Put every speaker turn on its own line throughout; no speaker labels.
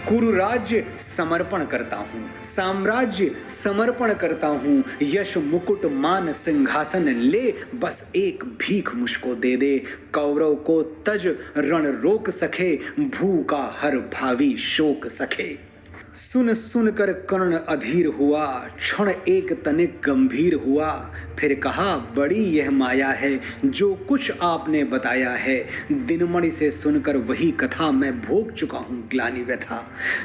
कुरु राज्य समर्पण करता हूँ, साम्राज्य समर्पण करता हूँ, यश मुकुट मान सिंहासन ले, बस एक भीख मुझको दे दे। कौरव को तज रण रोक सके, भू का हर भावी शोक सके। सुन सुन कर कर्ण अधीर हुआ, क्षण एक तनिक गंभीर हुआ, फिर कहा बड़ी यह माया है जो कुछ आपने बताया है। दिनमणि से सुनकर वही कथा मैं भोग चुका हूँ ग्लानि व्यथा।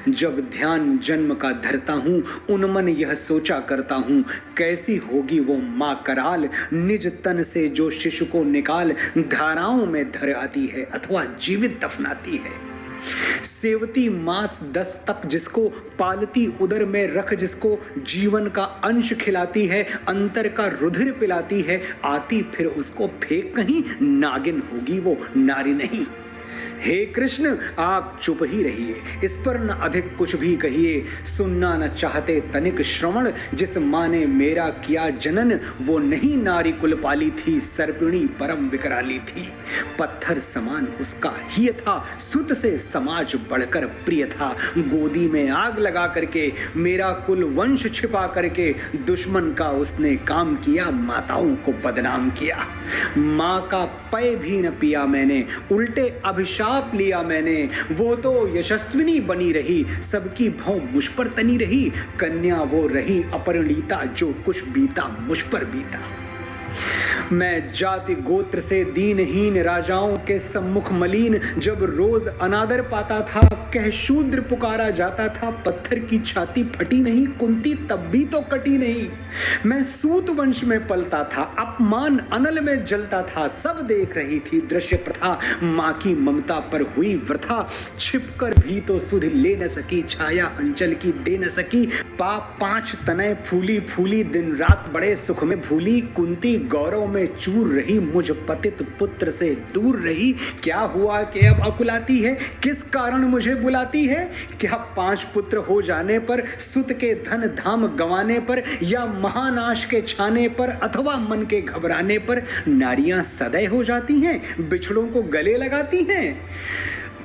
जब ध्यान जन्म का धरता हूँ, उन्मन यह सोचा करता हूँ, कैसी होगी वो माँ कराल, निज तन से जो शिशु को निकाल धाराओं में धर आती है अथवा जीवित दफनाती है। सेवती मास 10 तक जिसको, पालती उदर में रख जिसको, जीवन का अंश खिलाती है, अंतर का रुधिर पिलाती है, आती फिर उसको फेंक कहीं, नागिन होगी वो नारी नहीं। हे कृष्ण आप चुप ही रहिए, इस पर न अधिक कुछ भी कहिए। सुनना न चाहते तनिक श्रवण, जिस माँ ने मेरा किया जनन, वो नहीं नारी कुल पाली थी, सर्पिणी परम विकराली थी। पत्थर समान उसका ही था, सुत से समाज बढ़कर प्रिय था। गोदी में आग लगा करके, मेरा कुल वंश छिपा करके, दुश्मन का उसने काम किया, माताओं को बदनाम किया। माँ का पय भी न पिया मैंने, उल्टे अभिशाप लिया मैंने। वो तो यशस्विनी बनी रही, सबकी भौं मुझ पर तनी रही। कन्या वो रही अपरिणीता, जो कुछ बीता मुझ पर बीता। मैं जाति गोत्र से दीनहीन, राजाओं के सम्मुख मलीन, जब रोज अनादर पाता था, कह शूद्र पुकारा जाता था। पत्थर की छाती फटी नहीं, कुंती तब भी तो कटी नहीं। मैं सूत वंश में पलता था, अपमान अनल में जलता था। सब देख रही थी दृश्य प्रथा, माँ की ममता पर हुई वृथा। छिपकर भी तो सुध ले न सकी, छाया अंचल की दे न सकी। पाप 5 तनय फूली फूली, दिन रात बड़े सुख में भूली। कुंती गौरव में चूर रही, मुझ पतित पुत्र से दूर रही। क्या हुआ कि अब अकुलाती है, किस कारण मुझे बुलाती है? क्या 5 पुत्र हो जाने पर, सुत के धन धाम गंवाने पर, या महानाश के छाने पर, अथवा मन के घबराने पर नारियां सदै हो जाती हैं, बिछड़ों को गले लगाती हैं?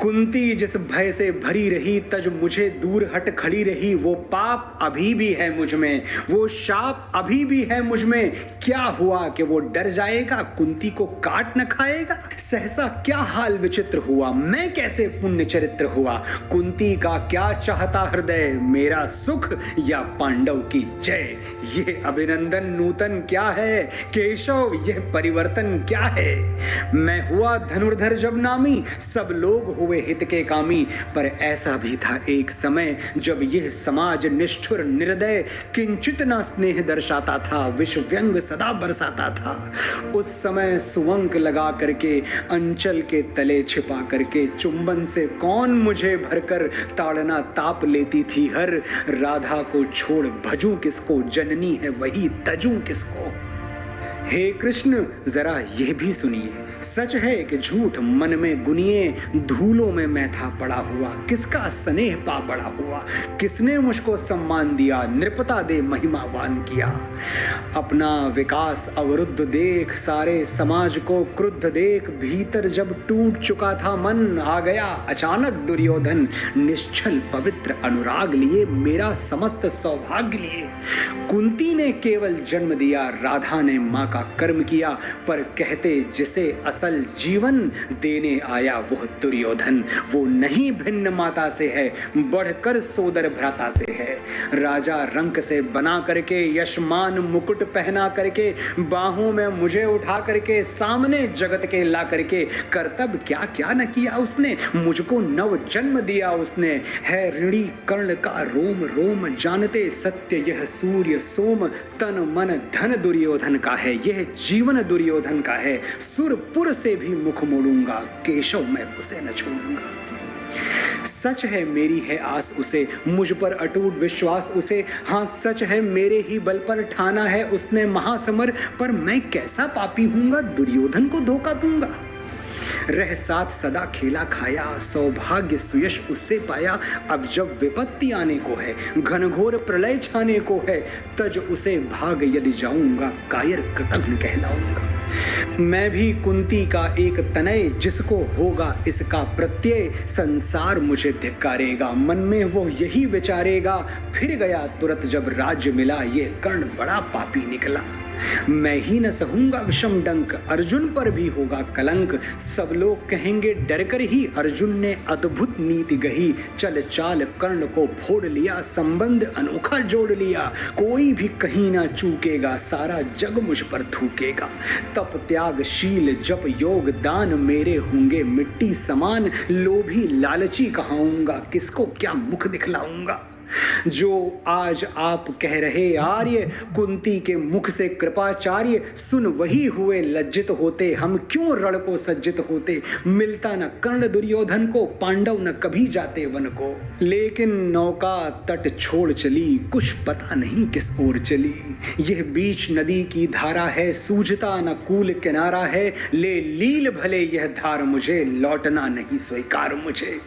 कुंती जिस भय से भरी रही, तज मुझे दूर हट खड़ी रही। वो पाप अभी भी है मुझ में, वो शाप अभी भी है मुझ में। क्या हुआ कि वो डर जाएगा, कुंती को काट न खाएगा? सहसा क्या हाल विचित्र हुआ, मैं कैसे पुण्य चरित्र हुआ। कुंती का क्या चाहता हृदय, मेरा सुख या पांडव की जय। ये अभिनंदन नूतन क्या है, केशव यह परिवर्तन क्या है। मैं हुआ धनुर्धर जब नामी, सब लोग हुए हित के कामी। पर ऐसा भी था एक समय, जब यह समाज निष्ठुर निर्दय, किंचित न स्नेह दर्शाता था, विष व्यंग सदा बरसाता था। उस समय सुवंक लगा करके, अंचल के तले छिपा करके, चुंबन से कौन मुझे भरकर ताड़ना ताप लेती थी हर। राधा को छोड़ भजूं किसको, जननी है वही तजूं किसको। हे कृष्ण जरा यह भी सुनिए, सच है कि झूठ मन में गुनिए। धूलों में मैं था पड़ा हुआ, किसका स्नेह पा बड़ा हुआ। किसने मुझको सम्मान दिया, नृपता दे महिमावान किया। अपना विकास अवरुद्ध देख, सारे समाज को क्रुद्ध देख, भीतर जब टूट चुका था मन, आ गया अचानक दुर्योधन। निश्चल पवित्र अनुराग लिए, मेरा समस्त सौभाग्य लिए। कुंती ने केवल जन्म दिया, राधा ने माँ का कर्म किया। पर कहते जिसे असल जीवन देने आया वह दुर्योधन। वो नहीं भिन्न माता से है, बढ़कर सोदर भ्राता से है। राजा रंक से बना करके, यशमान मुकुट पहना करके, बाहों में मुझे उठा करके, सामने जगत के ला करके, कर्तव्य क्या क्या न किया उसने। मुझको नव जन्म दिया उसने। है ऋणी कर्ण का रोम रोम, जानते सत्य यह सूर्य सोम। तन मन धन दुर्योधन का है, यह जीवन दुर्योधन का है। सुरपुर से भी मुख मोड़ूंगा, केशव मैं उसे न छोड़ूंगा। सच है मेरी है आस उसे, मुझ पर अटूट विश्वास उसे। हाँ सच है मेरे ही बल पर ठाना है उसने महासमर। पर मैं कैसा पापी हूंगा, दुर्योधन को धोखा दूंगा। रह साथ सदा खेला खाया, सौभाग्य सुयश उससे पाया। अब जब विपत्ति आने को है, घनघोर प्रलय छाने को है, तज उसे भाग यदि जाऊंगा, कायर कृतघ्न कहलाऊंगा। मैं भी कुंती का एक तनय, जिसको होगा इसका प्रत्यय, संसार मुझे धिक्कारेगा, मन में वो यही विचारेगा। फिर गया तुरंत जब राज्य मिला, ये कर्ण बड़ा पापी निकला। मैं ही न सहूंगा विषम डंक, अर्जुन पर भी होगा कलंक। सब लोग कहेंगे डर कर ही, अर्जुन ने अद्भुत नीति गही। चल चाल कर्ण को फोड़ लिया, संबंध अनोखा जोड़ लिया। कोई भी कहीं ना चूकेगा, सारा जग मुझ पर थूकेगा। तप त्याग शील जप योग दान, मेरे होंगे मिट्टी समान। लोभी लालची कहाऊंगा, किसको क्या मुख दिखलाऊंगा। जो आज आप कह रहे आर्य, कुंती के मुख से कृपाचार्य, सुन वही हुए लज्जित होते। हम क्यों रण को सज्जित होते, मिलता न कर्ण दुर्योधन को, पांडव न कभी जाते वन को। लेकिन नौका तट छोड़ चली, कुछ पता नहीं किस ओर चली। यह बीच नदी की धारा है, सूझता न कूल किनारा है। ले लील भले यह धार मुझे, लौटना नहीं स्वीकार मुझे।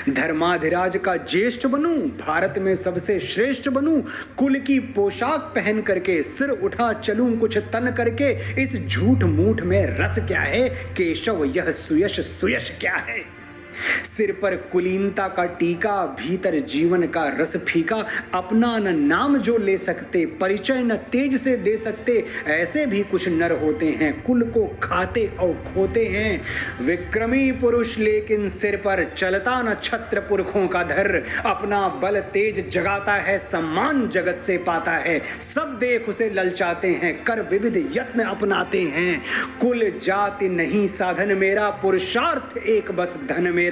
धर्माधिराज का ज्येष्ठ बनूं, भारत में सबसे श्रेष्ठ बनूं। कुल की पोशाक पहन करके सिर उठा चलूं कुछ तन करके। इस झूठ मूठ में रस क्या है, केशव यह सुयश सुयश क्या है। सिर पर कुलीनता का टीका, भीतर जीवन का रस फीका। अपना न नाम जो ले सकते, परिचय न तेज से दे सकते। ऐसे भी कुछ नर होते हैं, कुल को खाते और खोते हैं। विक्रमी पुरुष लेकिन सिर पर चलता न छत्र पुरखों का धर। अपना बल तेज जगाता है, सम्मान जगत से पाता है। सब देख उसे ललचाते हैं, कर विविध यत्न अपनाते हैं। कुल जाति नहीं साधन मेरा, पुरुषार्थ एक बस धन मेरा।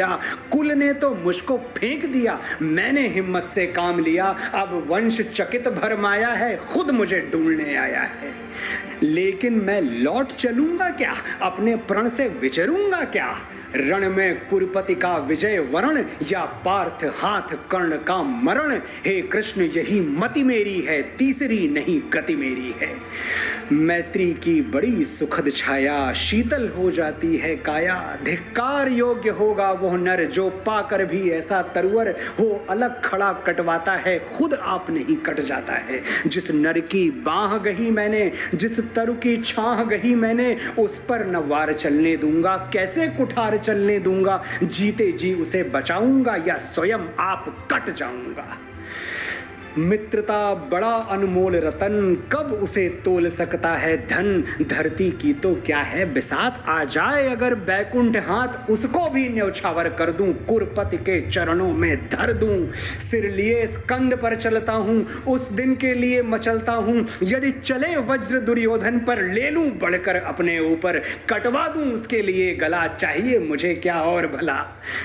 कुल ने तो मुझको फेंक दिया, मैंने हिम्मत से काम लिया। अब वंश चकित भरमाया है, खुद मुझे ढूंढने आया है। लेकिन मैं लौट चलूंगा क्या, अपने प्रण से विचरूंगा क्या। रण में कुरुपति का विजय वरण, या पार्थ हाथ कर्ण का मरण। हे कृष्ण यही मति मेरी है, तीसरी नहीं गति मेरी है। मैत्री की बड़ी सुखद छाया, शीतल हो जाती है काया। धिक्कार योग्य होगा वो नर, जो पाकर भी ऐसा तरुवर हो। अलग खड़ा कटवाता है, खुद आप नहीं कट जाता है। जिस नर की बाह गही मैंने, जिस तरु की छाह गही मैंने, उस पर न वार चलने दूंगा। कैसे कुठार चलने दूंगा, जीते जी उसे बचाऊंगा, या स्वयं आप कट जाऊंगा। मित्रता बड़ा अनमोल रतन, कब उसे तोल सकता है धन। धरती की तो क्या है बिसात, आ जाए अगर बैकुंठ हाथ, उसको भी न्यौछावर कर दूं। कुरपति के चरणों में धर दूं। सिर लिए स्कंद पर चलता हूं, उस दिन के लिए मचलता हूं। यदि चले वज्र दुर्योधन पर, ले लूं बढ़कर अपने ऊपर। कटवा दूं उसके लिए गला, चाहिए मुझे क्या और भला।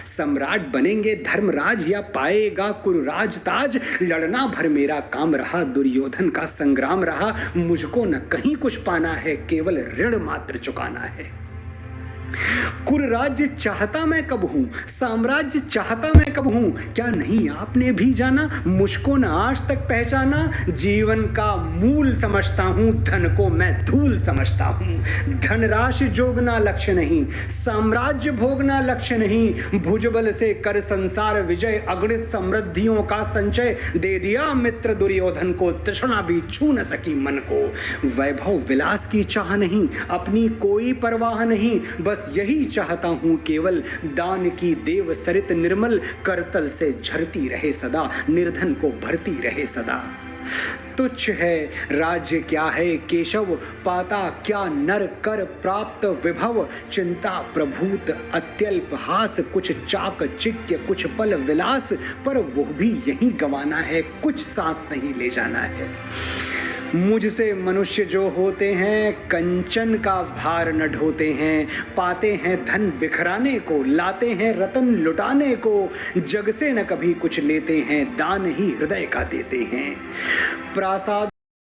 सम्राट बनेंगे धर्मराज, या पाएगा कुरुराज ताज। लड़ना भर मेरा काम रहा, दुर्योधन का संग्राम रहा। मुझको न कहीं कुछ पाना है, केवल ऋण मात्र चुकाना है। कुरुराज्य चाहता मैं कब हूं, साम्राज्य चाहता मैं कब हूं। क्या नहीं आपने भी जाना, मुझको न आज तक पहचाना। जीवन का मूल समझता हूं, धन को मैं धूल समझता हूं। धनराशि जोगना लक्ष्य नहीं, साम्राज्य भोगना लक्ष्य नहीं। भुजबल से कर संसार विजय, अगणित समृद्धियों का संचय। दे दिया मित्र दुर्योधन को, तृष्णा भी छू न सकी मन को। वैभव विलास की चाह नहीं, अपनी कोई परवाह नहीं। बस यही चाहता हूं केवल, दान की देव सरित निर्मल। करतल से झरती रहे सदा, निर्धन को भरती रहे सदा। तुच्छ है राज्य क्या है केशव, पाता क्या नर कर प्राप्त विभव। चिंता प्रभूत अत्यल्प हास, कुछ चाक चिक्य कुछ पल विलास। पर वो भी यही गंवाना है, कुछ साथ नहीं ले जाना है। मुझसे मनुष्य जो होते हैं, कंचन का भार न ढोते हैं। पाते हैं धन बिखराने को, लाते हैं रतन लुटाने को। जग से न कभी कुछ लेते हैं, दान ही हृदय का देते हैं। प्रासाद